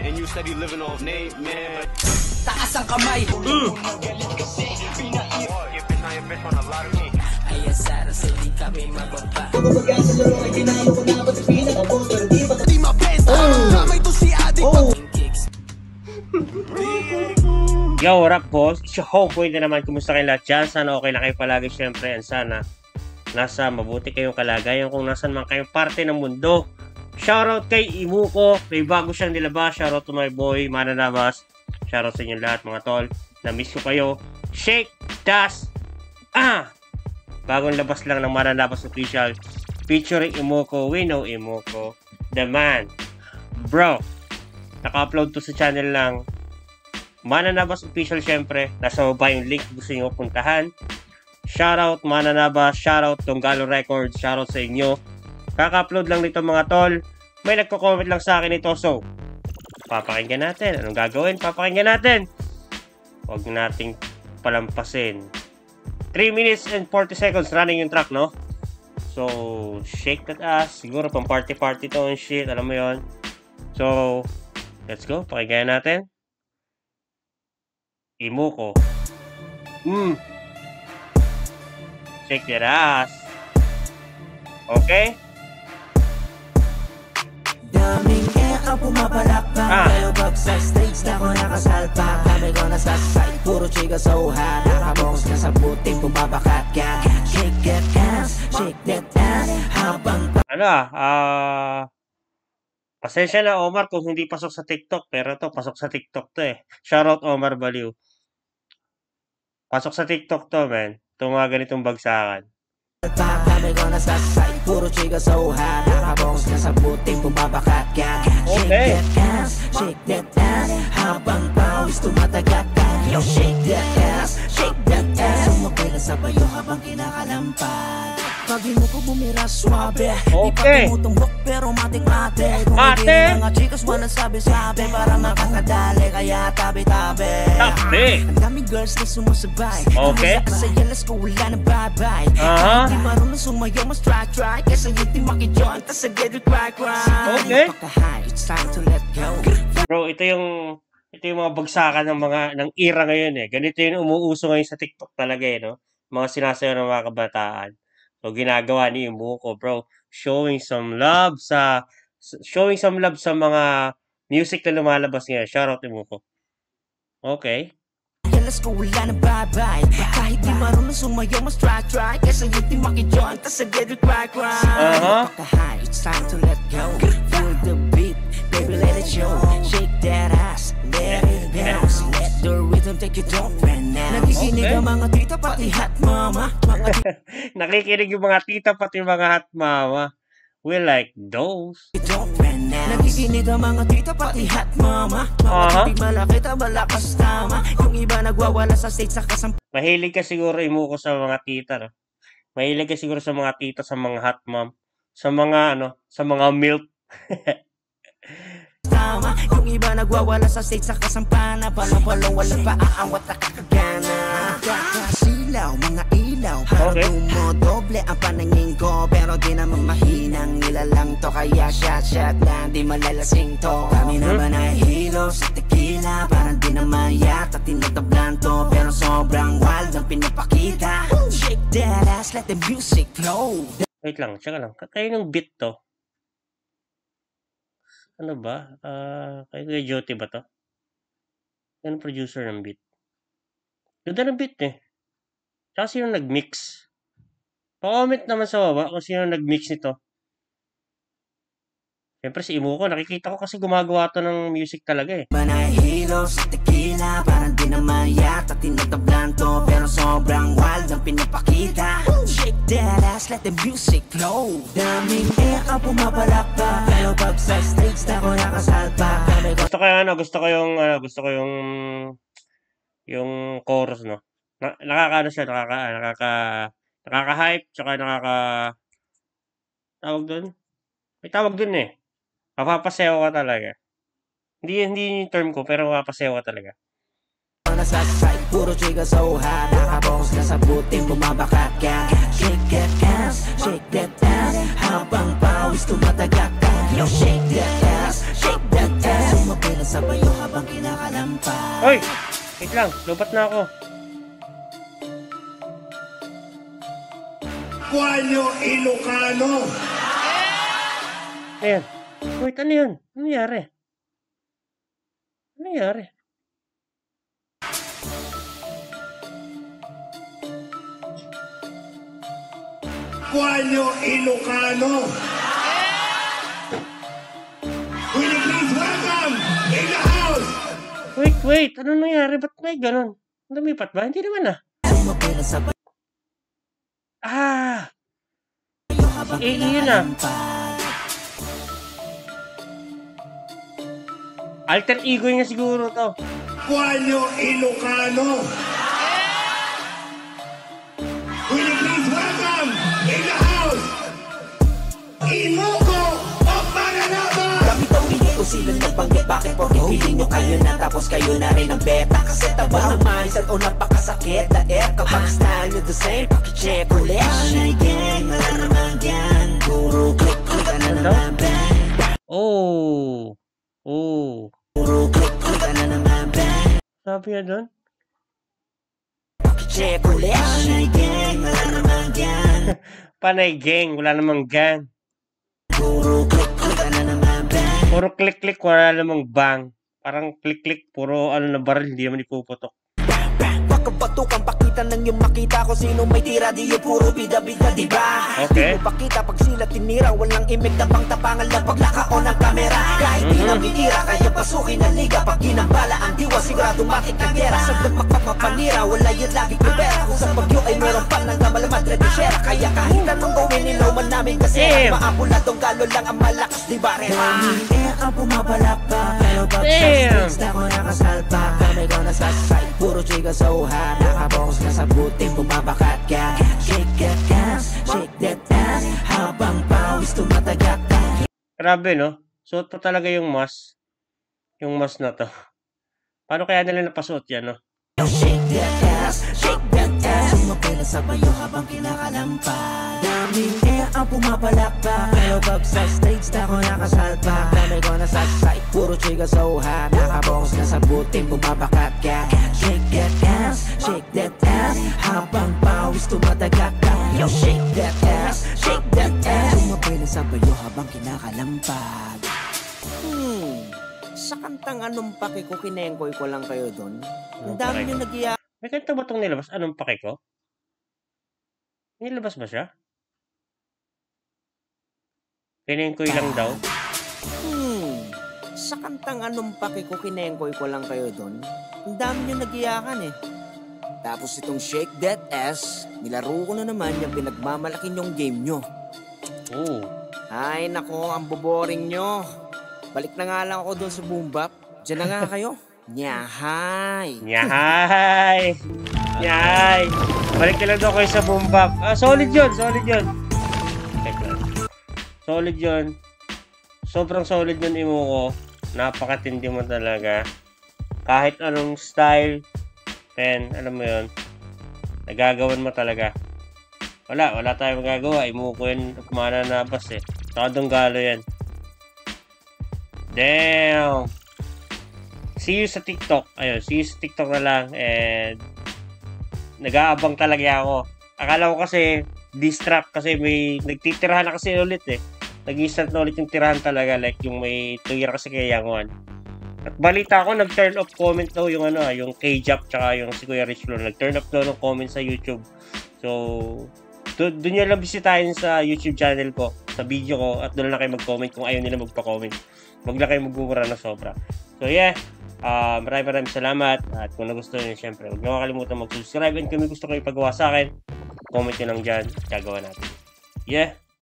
And you said you living off Nate, man. Taas ang kamay. Ay asara sa di kami mababa. Di mabenta. Kamay to si Adi. Yo, what up, boss? It's your homeboy na naman. Kumusta kayo lahat dyan? Sana okay lang kayo palagi, syempre. And sana nasa mabuti kayong kalagayan kung nasan man kayong parte ng mundo. Shoutout kay Imuko. May bago siyang nilabas. Shoutout to my boy, Mananabas. Shoutout sa inyo lahat, mga tol. Na-miss ko kayo. Shake Das. Bagong labas lang ng Mananabas Official. Featuring Imuko. We know Imuko. The man. Bro. Naka-upload to sa channel lang. Mananabas Official, syempre. Nasa baba yung link gusto nyo puntahan. Shoutout Mananabas. Shoutout Donggalo Records. Shoutout sa inyo. Kaka-upload lang nito, mga tol. May nagko-comment lang sa akin ito. So, papakinggan natin. Anong gagawin? Papakinggan natin. Huwag nating palampasin. 3 minutes and 40 seconds running yung track, no? So, shake that ass. Siguro pang party-party to and shit. Alam mo yon. So, let's go. Pakinggan natin. Imuko. Shake that ass. Okay? Daming ang pumapalakpak. Pero pag sa stage na ko nakasalpak. Kami ko nasa side, puro chiga sa uha. Nakabongs na sa puting bumabakat ka. Shake that ass, shake that ass. Habang pasensya na, Omar, kung hindi pasok sa TikTok. Pero to, pasok sa TikTok to eh. Shoutout Omar Baliw. Pasok sa TikTok to, man. Itong mga ganitong bagsakan. kami ko nasa side, puro chiga sa uha. Nakabongs na sa puting bumabakat ka. Okay. Shake that ass, shake that ass. Habang pawis tumatagak ka. Yo, shake that ass, shake that ass. Sumakay na sa bayo habang kinakalampag. Pagi mo ko bumira suabe. Okay. Di pa tumutumbok pero matik-mate. Kung hindi mga chicas wala sabi-sabi. Para makakadali kaya tabi-tabi. Ang daming girls na sumusabay. Okay. Kasaya let's go wala na bye-bye. Hindi marunong sumayaw mas try-try. Kesa hindi makijoin tas sa get cry-cry. Okay. It's time to let go. Bro, ito yung mga bagsakan ng era ngayon eh. Ganito yung umuuso ngayon sa TikTok talaga eh, no? Mga sinasayaw ng mga kabataan. So, ginagawa ni Imuko, bro. Showing some love sa mga music na lumalabas ngayon. Shoutout Imuko. Okay. Let's go wala na bye-bye. Kahit di marunong sumayaw mas try-try. Kesa hindi makijoin tas sa get cry-cry. It's time to let go. Feel the beat, baby let it show. Shake that ass, let it bounce. Let the rhythm take you don't run now. Nakikinig ang mga tita pati hot mama. Nakikinig yung mga tita pati mga hot mama. We like those. Nakikinig ang mga tita pati hot mama. Mga titig malaki ta malakas tama. Yung iba nagwawala sa stage sa kasamp. Mahilig ka siguro Imuko sa mga tita, no? Mahilig ka siguro sa mga tita, sa mga hot mom. Sa mga sa mga milk. Tama, yung iba nagwawala sa stage sa kasampana. Palong-palong walang paaawat na kakagana. Kakasilaw, mga ilaw. Para dumodoble ang panangin ko. Pero di naman mahinang nilalang to. Kaya shot lang, di malalasing to. Kami naman ay hilo sa tequila. Parang di naman yata tinatablan to. Pero sobrang wild ang pinapakita. Shake that ass, let the music flow. Wait lang, tsaka lang. Kayo ng beat to. Ano ba? Kay Jyoti ba to? Yan ang producer ng beat. Ganda ng beat eh. Tsaka sino nag-mix? Pa-comment naman sa baba kung sino nag-mix nito. Siyempre si Imuko, nakikita ko kasi gumagawa to ng music talaga eh. Manahilo sa tequila, parang di naman yata tinatablan to. Pero sobrang wild ang pinapakita. Shake that ass, let the music flow. Daming ang pumapalakpak. Pero pag sa stage na ko nakasalpak. Gusto ko yung chorus, no? Nakakaano siya, nakaka-hype, tsaka tawag doon? May tawag doon eh. Mapapasayaw ka talaga. Hindi yung term ko, pero mapapasayaw ka talaga. Nasa side, puro chiga sa uha. Nakabongs na sa puting bumabakat ka. Shake that ass, shake that ass. Habang pawis tumatagak ka. Yo, shake that ass, shake that ass. Sumapila sa bayo habang kinakalampas. Hoy! Wait lang, lubat na ako. Kuanyo Ilocano. Ayan. Wait, ano yun? Ano nangyari? Ano nangyari? Kuanyo Ilocano. Will you please welcome in the house? Wait. Ano nangyari? Ba't may ganun? Lumipat ba? Hindi naman ah. Sumapila sa bayo Ah! habang Yun ah. kinakalampas. Alter ego niya siguro to. Kuanyo Ilocano. Will you please welcome in the house? Iloko of Mananaba. Kami tawili ko sila nagbanggit. Bakit po pipili nyo kayo na tapos kayo na rin ang beta? Kasi taba ng mindset o napakasakit. Daer kapag style nyo the same, pakicheck ulit. Panay gang, wala naman yan. Puro click ka na naman bang. Oh. Puro click ka na naman bang. Sabi niya doon? Pakicheck ulit. Panay gang, wala naman yan. Panay gang, wala namang gang. Puro click ka na naman bang. Puro click, wala namang bang. Parang click, puro ano na baril, hindi naman ipuputok. Pagkabatukan pakita nang yung makita ko sino may tira. Di yung puro bida-bida, diba? Okay. Di mo pakita pag sila tinira. Walang imig na pang tapangan lang paglakaon ng kamera. Kahit di na binira, kaya pasukin ang liga. Pag ginambala ang diwa, sigurado matik na gera. Sagdag magpapapanira, wala yun lagi kubera. Kung sa bagyo ay meron pang nanggamalaman redishera. Kaya kahit anong gawin, niloman namin kasi maapuladong galo lang ang malakas, diba? Ang pumapalakpak, pero pag sa stage na ko nakasalpak. Kami ko nasa side, puro chiga sa uha. Nakabox na sa buting, bumabakat ka. Shake that ass, shake that ass. Habang pawis tumatagak ka. Grabe, no? Suot pa talaga yung mask. Yung mask na to. Paano kaya nila napasuot yan, no? Shake that ass, shake that ass. Sumapila sa bayo habang kinakalampas. Daming air ang pumapalakpak, pero pag sa stage na ko nakasalpak. Kami ko nasa side, puro chiga sa uha. Nakabox na sa buting, bumabakat ka. Shake that ass, shake that ass. Habang pawis tumatagak ka. Yo, shake that ass, shake that ass. Sumapila sa bayo habang kinakalampas. Sa kantang anong pake ko, kinengkoy ko lang kayo doon. Ang dami nyo nag-iya. May kanta ba itong nilabas? Anong pake ko? Nilabas ba siya? Kinengkoy lang daw. Sa kantang anong pake ko, kinengkoy ko lang kayo doon. Ang dami nyo nag-iyakan eh. Tapos itong Shake That Ass, nilaro ko na naman yung pinagmamalaki nyong game nyo. Oo. Ay nako, ang boboring nyo. Balik na nga lang ako doon sa boom bap. Diyan na nga kayo. Nyahay! Nyahay! Nyahay! Balik na lang daw kayo sa boom bap. Solid yun, solid yun. Solid yun. Sobrang solid yun, imo ko. Napakatindi mo talaga. Kahit anong style, pen, alam mo yun, nagagawan mo talaga. Wala tayong magagawa. Imo ko yun, mananabas eh. Takadong galo yan. Damn! See you sa TikTok. Ayun, see you sa TikTok na lang. And nag-aabang talaga ako. Akala ko kasi distract kasi may nagtitirahan na kasi ulit eh. Nag-instant na ulit yung tirahan talaga. Like yung may tuwira kasi kay Yang One. At balita ko, nag-turn off comment daw yung yung K-Jap tsaka yung si Kuya Rich Lord. Nag-turn off daw ng comment sa YouTube. So, doon nyo lang bisitahin sa YouTube channel ko, sa video ko, at doon lang kayo mag-comment kung ayaw nila magpa-comment. Huwag lang kayo magmumura na sobra. So yeah, maraming salamat. At kung nagustuhan nyo, syempre, huwag nyo makalimutan mag-subscribe. And kung may gusto kayo ipagawa sa akin, comment nyo lang dyan. Gagawa natin. Yeah.